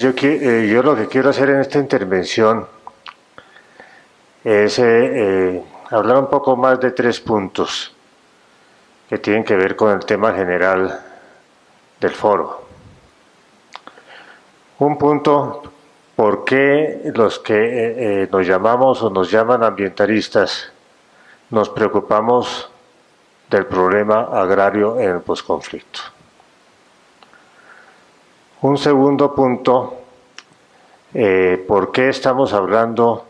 Yo lo que quiero hacer en esta intervención es hablar un poco más de 3 puntos que tienen que ver con el tema general del foro. Un punto, ¿por qué los que nos llamamos o nos llaman ambientalistas nos preocupamos del problema agrario en el posconflicto? Un segundo punto, ¿por qué estamos hablando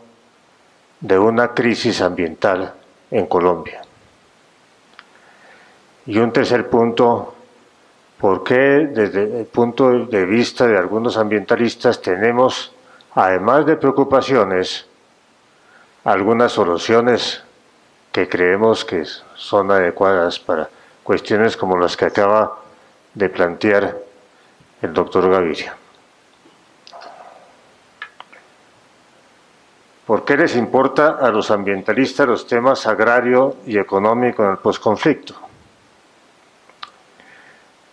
de una crisis ambiental en Colombia? Y un tercer punto, ¿por qué desde el punto de vista de algunos ambientalistas tenemos, además de preocupaciones, algunas soluciones que creemos que son adecuadas para cuestiones como las que acaba de plantear el doctor Gaviria? ¿Por qué les importa a los ambientalistas los temas agrario y económico en el posconflicto?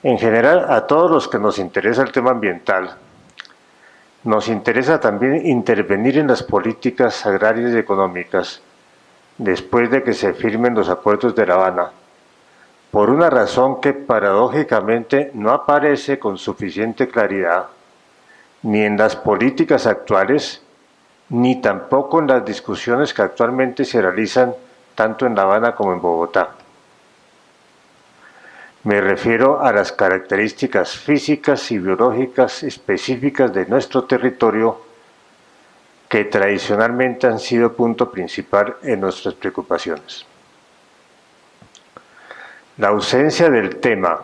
En general, a todos los que nos interesa el tema ambiental, nos interesa también intervenir en las políticas agrarias y económicas después de que se firmen los acuerdos de La Habana, por una razón que paradójicamente no aparece con suficiente claridad ni en las políticas actuales, ni tampoco en las discusiones que actualmente se realizan tanto en La Habana como en Bogotá. Me refiero a las características físicas y biológicas específicas de nuestro territorio que tradicionalmente han sido punto principal en nuestras preocupaciones. La ausencia del tema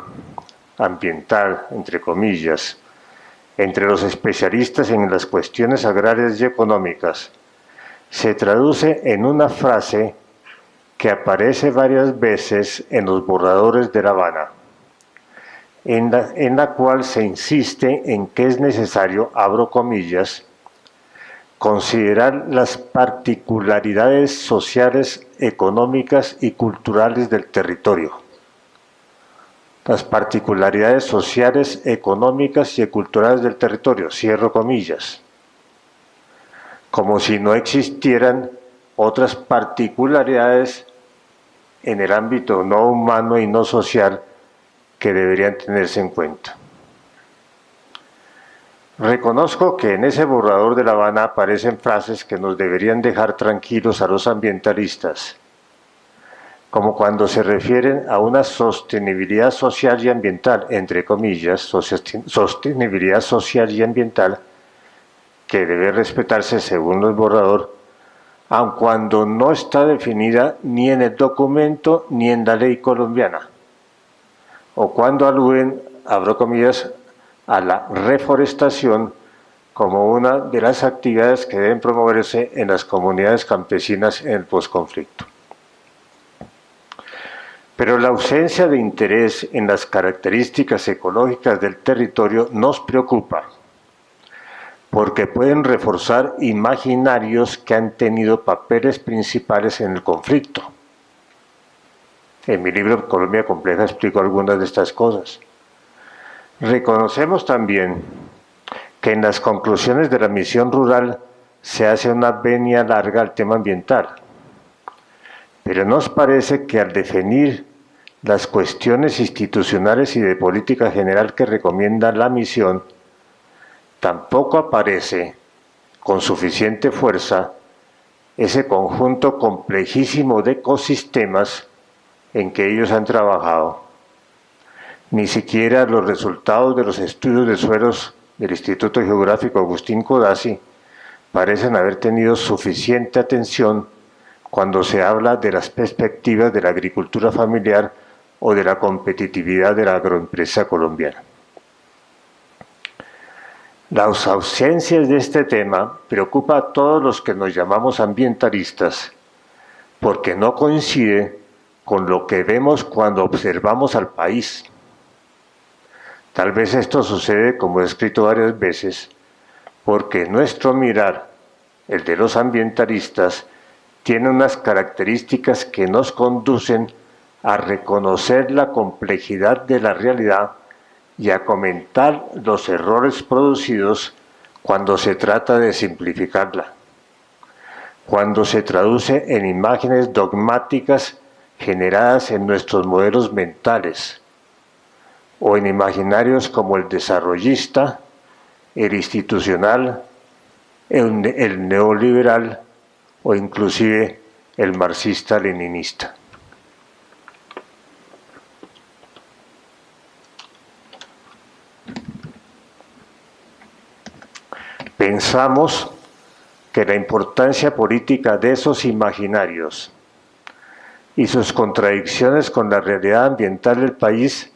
ambiental, entre comillas, entre los especialistas en las cuestiones agrarias y económicas, se traduce en una frase que aparece varias veces en los borradores de La Habana, en la cual se insiste en que es necesario, abro comillas, considerar las particularidades sociales, económicas y culturales del territorio. Las particularidades sociales, económicas y culturales del territorio, cierro comillas, como si no existieran otras particularidades en el ámbito no humano y no social que deberían tenerse en cuenta. Reconozco que en ese borrador de La Habana aparecen frases que nos deberían dejar tranquilos a los ambientalistas, como cuando se refieren a una sostenibilidad social y ambiental, entre comillas, sostenibilidad social y ambiental, que debe respetarse según el borrador, aun cuando no está definida ni en el documento ni en la ley colombiana, o cuando aluden, abro comillas, a la reforestación como una de las actividades que deben promoverse en las comunidades campesinas en el posconflicto. Pero la ausencia de interés en las características ecológicas del territorio nos preocupa, porque pueden reforzar imaginarios que han tenido papeles principales en el conflicto. En mi libro Colombia Compleja explico algunas de estas cosas. Reconocemos también que en las conclusiones de la misión rural se hace una venia larga al tema ambiental, pero nos parece que al definir las cuestiones institucionales y de política general que recomienda la misión, tampoco aparece con suficiente fuerza ese conjunto complejísimo de ecosistemas en que ellos han trabajado. Ni siquiera los resultados de los estudios de suelos del Instituto Geográfico Agustín Codazzi parecen haber tenido suficiente atención cuando se habla de las perspectivas de la agricultura familiar o de la competitividad de la agroempresa colombiana. Las ausencias de este tema preocupa a todos los que nos llamamos ambientalistas, porque no coincide con lo que vemos cuando observamos al país. Tal vez esto sucede, como he escrito varias veces, porque nuestro mirar, el de los ambientalistas, tiene unas características que nos conducen a reconocer la complejidad de la realidad y a comentar los errores producidos cuando se trata de simplificarla, cuando se traduce en imágenes dogmáticas generadas en nuestros modelos mentales, o en imaginarios como el desarrollista, el institucional, el neoliberal o inclusive el marxista-leninista. Pensamos que la importancia política de esos imaginarios y sus contradicciones con la realidad ambiental del país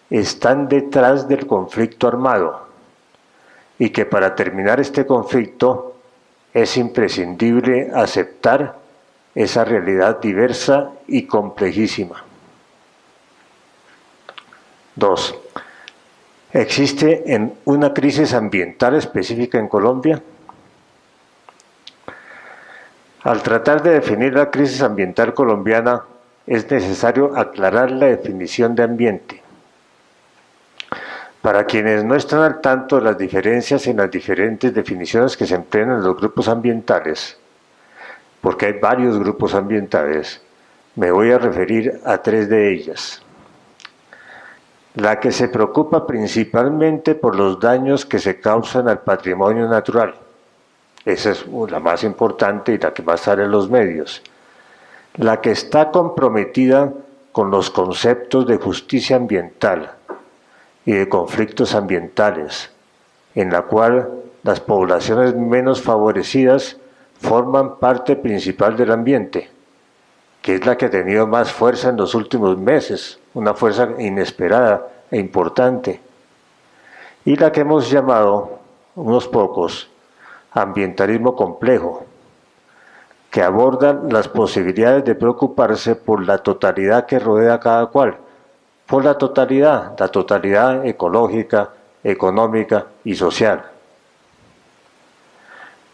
están detrás del conflicto armado y que para terminar este conflicto es imprescindible aceptar esa realidad diversa y complejísima. 2. ¿Existe una crisis ambiental específica en Colombia? Al tratar de definir la crisis ambiental colombiana, es necesario aclarar la definición de ambiente. Para quienes no están al tanto de las diferencias en las diferentes definiciones que se emplean en los grupos ambientales, porque hay varios grupos ambientales, me voy a referir a 3 de ellas. La que se preocupa principalmente por los daños que se causan al patrimonio natural. Esa es la más importante y la que más sale en los medios. La que está comprometida con los conceptos de justicia ambiental y de conflictos ambientales, en la cual las poblaciones menos favorecidas forman parte principal del ambiente, que es la que ha tenido más fuerza en los últimos meses, una fuerza inesperada e importante, y la que hemos llamado, unos pocos, ambientalismo complejo, que aborda las posibilidades de preocuparse por la totalidad que rodea a cada cual, por la totalidad ecológica, económica y social.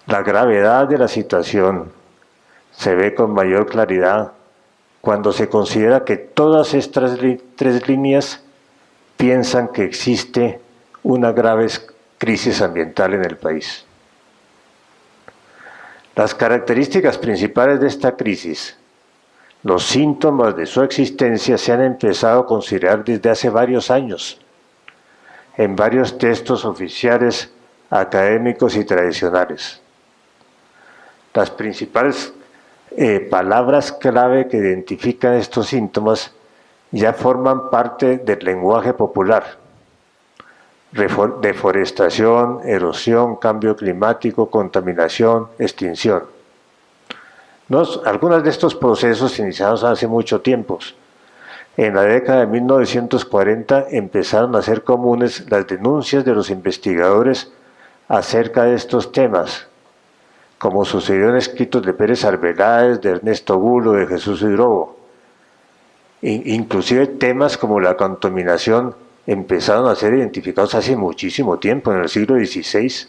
La gravedad de la situación se ve con mayor claridad cuando se considera que todas estas 3 líneas piensan que existe una grave crisis ambiental en el país. Las características principales de esta crisis, los síntomas de su existencia se han empezado a considerar desde hace varios años, en varios textos oficiales, académicos y tradicionales. Las principales palabras clave que identifican estos síntomas ya forman parte del lenguaje popular: deforestación, erosión, cambio climático, contaminación, extinción. Algunos de estos procesos iniciados hace mucho tiempo. En la década de 1940 empezaron a ser comunes las denuncias de los investigadores acerca de estos temas, como sucedió en escritos de Pérez Arbeláez, de Ernesto Bulo, de Jesús Hidrobo. Inclusive temas como la contaminación empezaron a ser identificados hace muchísimo tiempo, en el siglo XVI.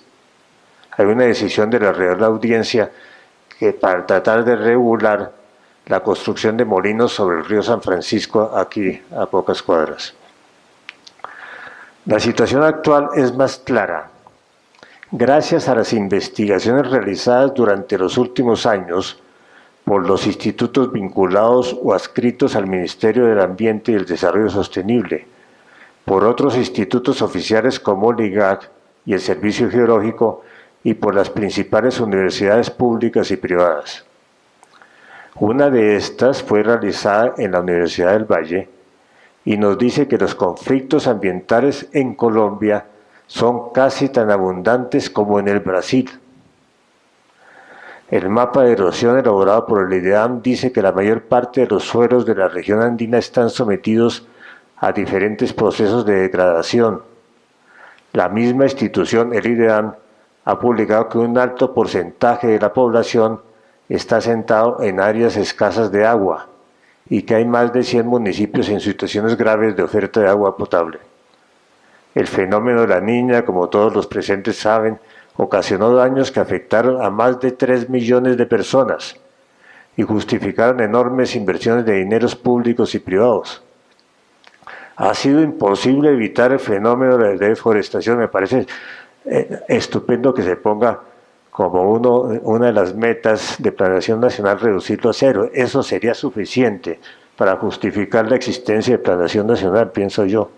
Hay una decisión de la Real Audiencia que para tratar de regular la construcción de molinos sobre el río San Francisco, aquí a pocas cuadras. La situación actual es más clara. Gracias a las investigaciones realizadas durante los últimos años por los institutos vinculados o adscritos al Ministerio del Ambiente y el Desarrollo Sostenible, por otros institutos oficiales como el IGAC y el Servicio Geológico, y por las principales universidades públicas y privadas. Una de estas fue realizada en la Universidad del Valle y nos dice que los conflictos ambientales en Colombia son casi tan abundantes como en el Brasil. El mapa de erosión elaborado por el IDEAM dice que la mayor parte de los suelos de la región andina están sometidos a diferentes procesos de degradación. La misma institución, el IDEAM, ha publicado que un alto porcentaje de la población está asentado en áreas escasas de agua y que hay más de 100 municipios en situaciones graves de oferta de agua potable. El fenómeno de la Niña, como todos los presentes saben, ocasionó daños que afectaron a más de 3 millones de personas y justificaron enormes inversiones de dineros públicos y privados. Ha sido imposible evitar el fenómeno de deforestación, me parece estupendo que se ponga como una de las metas de planeación nacional reducirlo a cero. Eso sería suficiente para justificar la existencia de planeación nacional, pienso yo.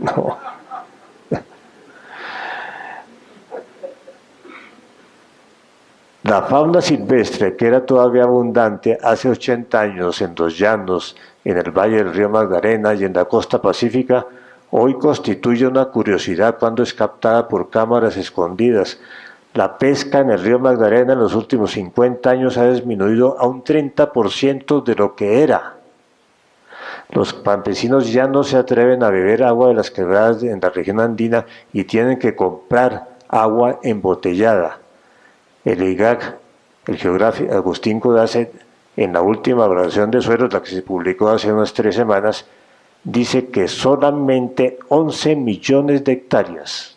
No. La fauna silvestre, que era todavía abundante hace 80 años en los llanos, en el valle del río Magdalena y en la costa pacífica, hoy constituye una curiosidad cuando es captada por cámaras escondidas. La pesca en el río Magdalena en los últimos 50 años ha disminuido a un 30% de lo que era. Los campesinos ya no se atreven a beber agua de las quebradas en la región andina y tienen que comprar agua embotellada. El IGAC, el geógrafo Agustín Codazzi, en la última evaluación de suelos, la que se publicó hace unas 3 semanas, dice que solamente 11 millones de hectáreas,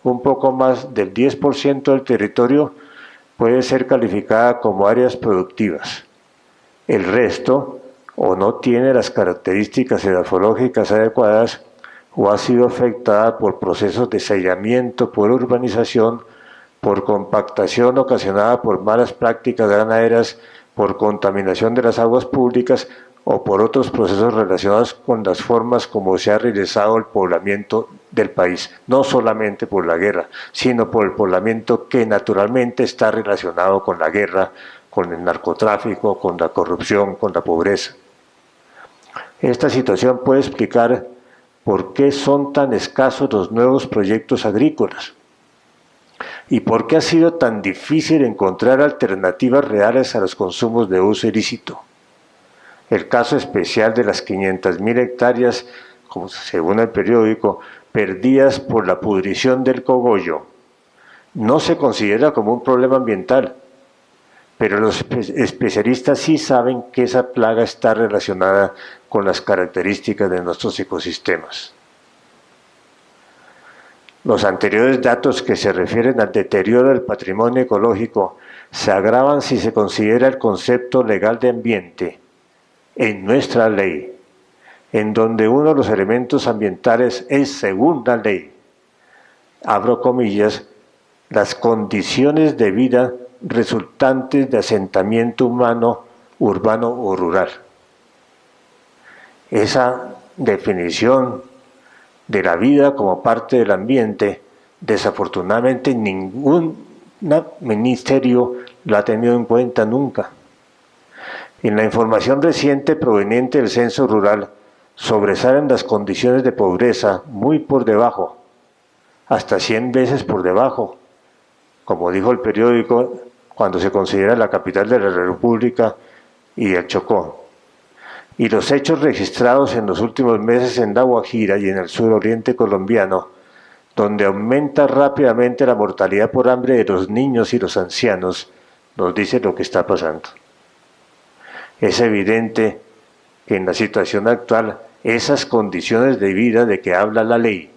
un poco más del 10% del territorio puede ser calificada como áreas productivas. El resto o no tiene las características edafológicas adecuadas o ha sido afectada por procesos de sellamiento, por urbanización, por compactación ocasionada por malas prácticas ganaderas, por contaminación de las aguas públicas o por otros procesos relacionados con las formas como se ha realizado el poblamiento del país, no solamente por la guerra, sino por el poblamiento que naturalmente está relacionado con la guerra, con el narcotráfico, con la corrupción, con la pobreza. Esta situación puede explicar por qué son tan escasos los nuevos proyectos agrícolas y por qué ha sido tan difícil encontrar alternativas reales a los consumos de uso ilícito. El caso especial de las 500.000 hectáreas, como según el periódico, perdidas por la pudrición del cogollo, no se considera como un problema ambiental, pero los especialistas sí saben que esa plaga está relacionada con las características de nuestros ecosistemas. Los anteriores datos que se refieren al deterioro del patrimonio ecológico se agravan si se considera el concepto legal de ambiente en nuestra ley, en donde uno de los elementos ambientales es, según la ley, abro comillas, las condiciones de vida resultantes de asentamiento humano, urbano o rural. Esa definición de la vida como parte del ambiente, desafortunadamente ningún ministerio la ha tenido en cuenta nunca. En la información reciente proveniente del censo rural, sobresalen las condiciones de pobreza muy por debajo, hasta 100 veces por debajo, como dijo el periódico, cuando se considera la capital de la República y el Chocó. Y los hechos registrados en los últimos meses en La Guajira y en el suroriente colombiano, donde aumenta rápidamente la mortalidad por hambre de los niños y los ancianos, nos dice lo que está pasando. Es evidente que en la situación actual, esas condiciones de vida de que habla la ley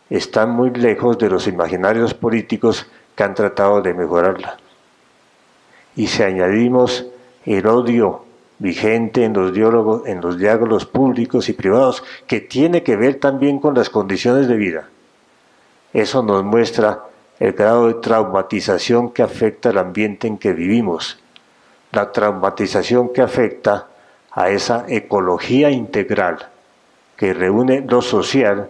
están muy lejos de los imaginarios políticos que han tratado de mejorarla. Y si añadimos el odio vigente en los diálogos públicos y privados, que tiene que ver también con las condiciones de vida, eso nos muestra el grado de traumatización que afecta al ambiente en que vivimos, la traumatización que afecta a esa ecología integral que reúne lo social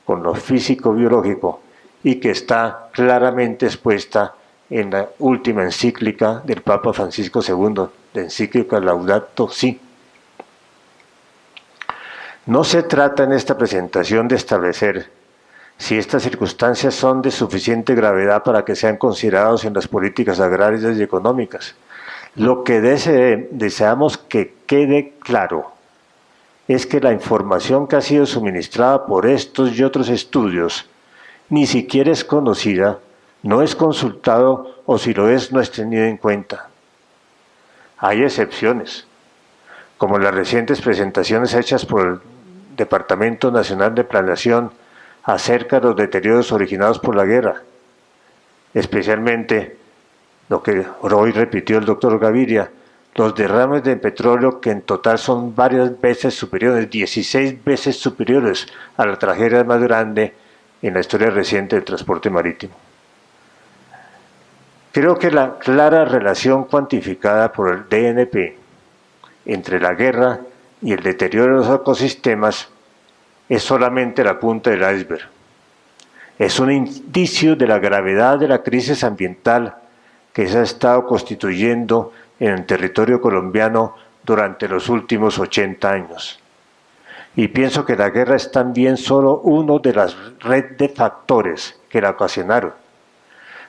con lo físico-biológico y que está claramente expuesta en la última encíclica del Papa Francisco II, la encíclica Laudato Si. No se trata en esta presentación de establecer si estas circunstancias son de suficiente gravedad para que sean considerados en las políticas agrarias y económicas. Lo que deseamos que quede claro es que la información que ha sido suministrada por estos y otros estudios ni siquiera es conocida, no es consultado o si lo es no es tenido en cuenta. Hay excepciones, como las recientes presentaciones hechas por el Departamento Nacional de Planeación acerca de los deterioros originados por la guerra, especialmente lo que hoy repitió el doctor Gaviria, los derrames de petróleo, que en total son varias veces superiores, 16 veces superiores a la tragedia más grande en la historia reciente del transporte marítimo. Creo que la clara relación cuantificada por el DNP entre la guerra y el deterioro de los ecosistemas es solamente la punta del iceberg. Es un indicio de la gravedad de la crisis ambiental que se ha estado constituyendo en el territorio colombiano durante los últimos 80 años. Y pienso que la guerra es también solo uno de las red de factores que la ocasionaron.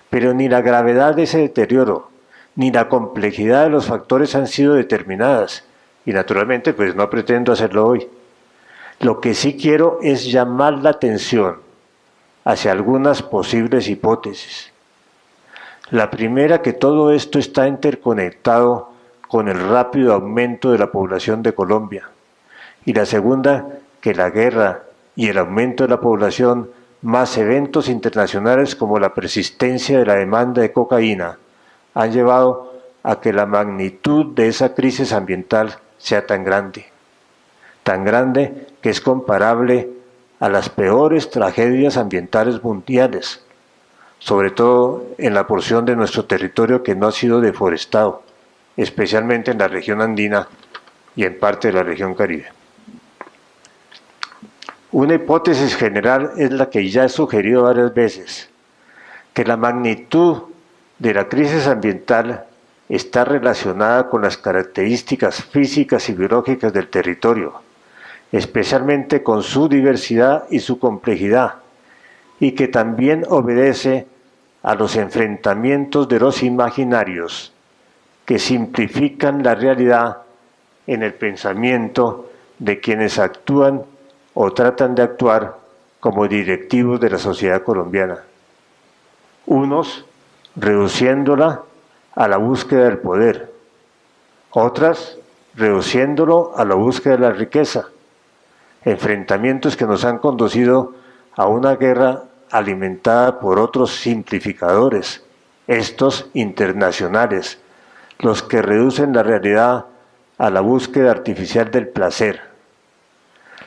Pero ni la gravedad de ese deterioro, ni la complejidad de los factores han sido determinadas. Y naturalmente, pues no pretendo hacerlo hoy. Lo que sí quiero es llamar la atención hacia algunas posibles hipótesis. La primera, que todo esto está interconectado con el rápido aumento de la población de Colombia. Y la segunda, que la guerra y el aumento de la población, más eventos internacionales como la persistencia de la demanda de cocaína, han llevado a que la magnitud de esa crisis ambiental sea tan grande que es comparable a las peores tragedias ambientales mundiales, sobre todo en la porción de nuestro territorio que no ha sido deforestado, especialmente en la región andina y en parte de la región caribe. Una hipótesis general es la que ya he sugerido varias veces, que la magnitud de la crisis ambiental está relacionada con las características físicas y biológicas del territorio, especialmente con su diversidad y su complejidad, y que también obedece a los enfrentamientos de los imaginarios que simplifican la realidad en el pensamiento de quienes actúan o tratan de actuar como directivos de la sociedad colombiana. Unos reduciéndola a la búsqueda del poder, otras reduciéndolo a la búsqueda de la riqueza, enfrentamientos que nos han conducido a una guerra alimentada por otros simplificadores, estos internacionales, los que reducen la realidad a la búsqueda artificial del placer.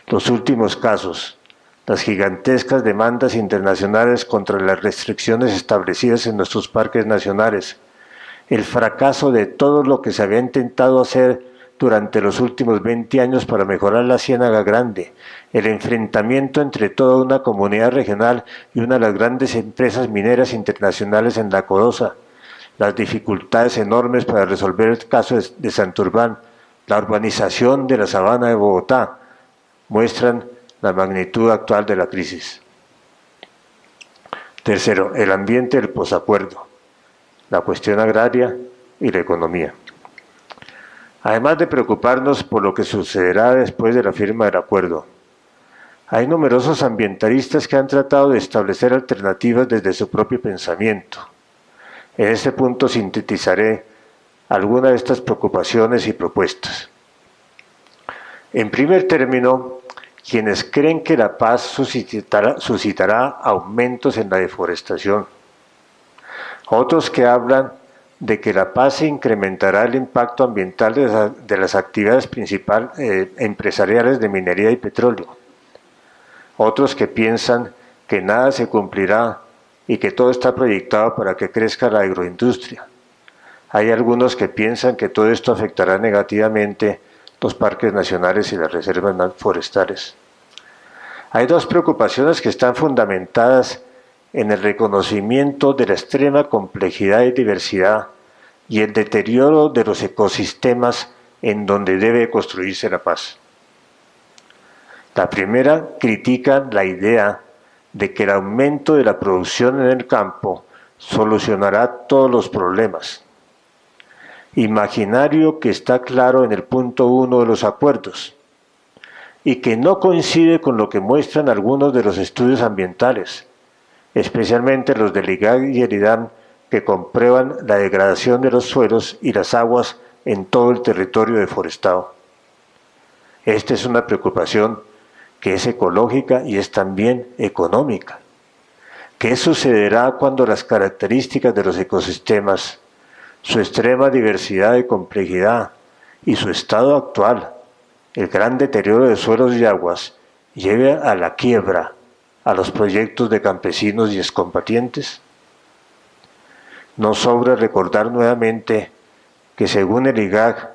Los últimos casos, las gigantescas demandas internacionales contra las restricciones establecidas en nuestros parques nacionales, el fracaso de todo lo que se había intentado hacer durante los últimos 20 años para mejorar la Ciénaga Grande, el enfrentamiento entre toda una comunidad regional y una de las grandes empresas mineras internacionales en la Codosa, las dificultades enormes para resolver el caso de Santurbán, la urbanización de la sabana de Bogotá, muestran la magnitud actual de la crisis. Tercero, el ambiente del posacuerdo, la cuestión agraria y la economía. Además de preocuparnos por lo que sucederá después de la firma del acuerdo, hay numerosos ambientalistas que han tratado de establecer alternativas desde su propio pensamiento. En este punto sintetizaré algunas de estas preocupaciones y propuestas. En primer término, quienes creen que la paz suscitará aumentos en la deforestación. Otros que hablan de que la paz incrementará el impacto ambiental de las actividades empresariales de minería y petróleo. Otros que piensan que nada se cumplirá y que todo está proyectado para que crezca la agroindustria. Hay algunos que piensan que todo esto afectará negativamente los parques nacionales y las reservas forestales. Hay dos preocupaciones que están fundamentadas en el reconocimiento de la extrema complejidad y diversidad y el deterioro de los ecosistemas en donde debe construirse la paz. La primera critica la idea de que el aumento de la producción en el campo solucionará todos los problemas. Imaginario que está claro en el punto 1 de los acuerdos y que no coincide con lo que muestran algunos de los estudios ambientales, especialmente los del IGAC y el IDAM, que comprueban la degradación de los suelos y las aguas en todo el territorio deforestado. Esta es una preocupación que es ecológica y es también económica. ¿Qué sucederá cuando las características de los ecosistemas su extrema diversidad y complejidad y su estado actual, el gran deterioro de suelos y aguas, lleve a la quiebra a los proyectos de campesinos y excombatientes? No sobra recordar nuevamente que según el IGAC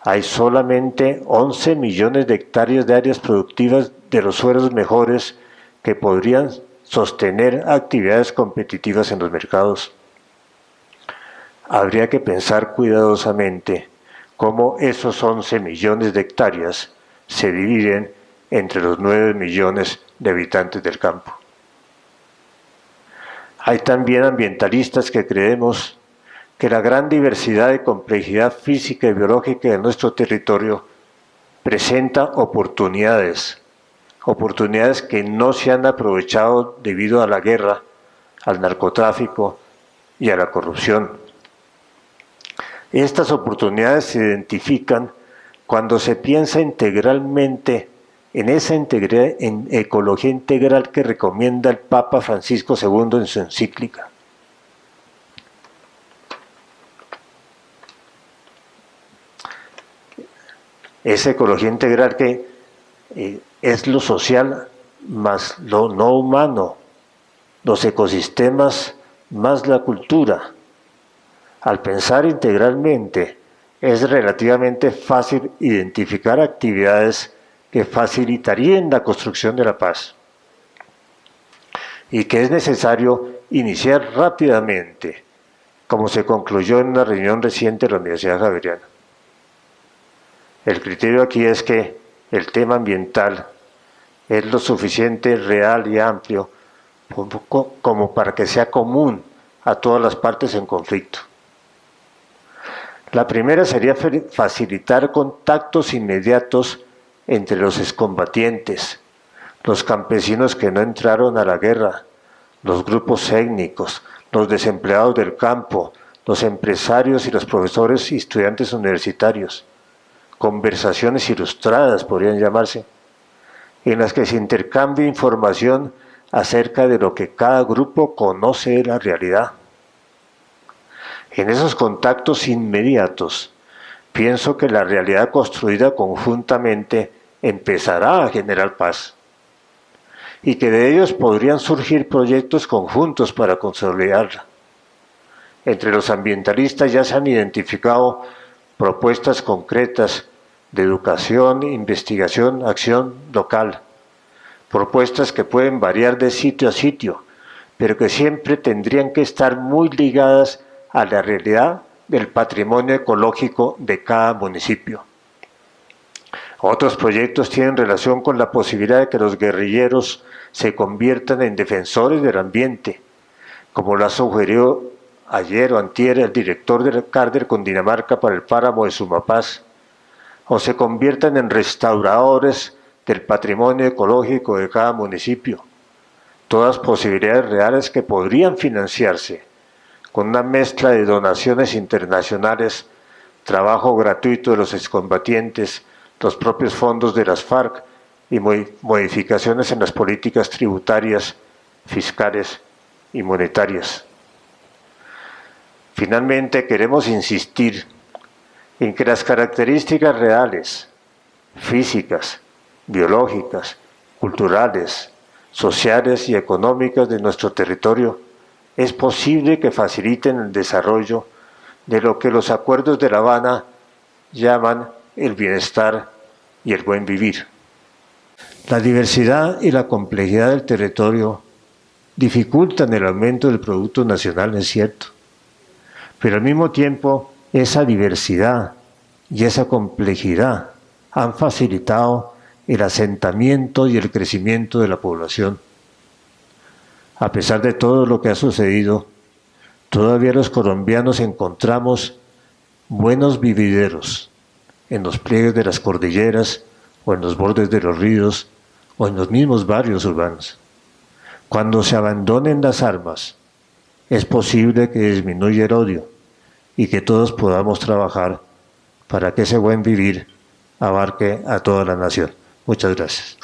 hay solamente 11 millones de hectáreas de áreas productivas de los suelos mejores que podrían sostener actividades competitivas en los mercados. Habría que pensar cuidadosamente cómo esos 11 millones de hectáreas se dividen entre los 9 millones de habitantes del campo. Hay también ambientalistas que creemos que la gran diversidad y complejidad física y biológica de nuestro territorio presenta oportunidades que no se han aprovechado debido a la guerra, al narcotráfico y a la corrupción. Estas oportunidades se identifican cuando se piensa integralmente en esa en ecología integral que recomienda el Papa Francisco II en su encíclica. Esa ecología integral que es lo social más lo no humano, los ecosistemas más la cultura. Al pensar integralmente, es relativamente fácil identificar actividades que facilitarían la construcción de la paz y que es necesario iniciar rápidamente, como se concluyó en una reunión reciente de la Universidad Javeriana. El criterio aquí es que el tema ambiental es lo suficiente real y amplio como para que sea común a todas las partes en conflicto. La primera sería facilitar contactos inmediatos entre los excombatientes, los campesinos que no entraron a la guerra, los grupos étnicos, los desempleados del campo, los empresarios y los profesores y estudiantes universitarios. Conversaciones ilustradas podrían llamarse, en las que se intercambia información acerca de lo que cada grupo conoce de la realidad. En esos contactos inmediatos, pienso que la realidad construida conjuntamente empezará a generar paz y que de ellos podrían surgir proyectos conjuntos para consolidarla. Entre los ambientalistas ya se han identificado propuestas concretas de educación, investigación, acción local, propuestas que pueden variar de sitio a sitio, pero que siempre tendrían que estar muy ligadas a la realidad del patrimonio ecológico de cada municipio. Otros proyectos tienen relación con la posibilidad de que los guerrilleros se conviertan en defensores del ambiente, como lo ha sugerido ayer o antier el director del CARDER Cundinamarca para el páramo de Sumapaz, o se conviertan en restauradores del patrimonio ecológico de cada municipio. Todas posibilidades reales que podrían financiarse con una mezcla de donaciones internacionales, trabajo gratuito de los excombatientes, los propios fondos de las FARC y modificaciones en las políticas tributarias, fiscales y monetarias. Finalmente, queremos insistir en que las características reales, físicas, biológicas, culturales, sociales y económicas de nuestro territorio es posible que faciliten el desarrollo de lo que los acuerdos de La Habana llaman el bienestar y el buen vivir. La diversidad y la complejidad del territorio dificultan el aumento del Producto Nacional, es cierto, pero al mismo tiempo esa diversidad y esa complejidad han facilitado el asentamiento y el crecimiento de la población. A pesar de todo lo que ha sucedido, todavía los colombianos encontramos buenos vivideros en los pliegues de las cordilleras o en los bordes de los ríos o en los mismos barrios urbanos. Cuando se abandonen las armas, es posible que disminuya el odio y que todos podamos trabajar para que ese buen vivir abarque a toda la nación. Muchas gracias.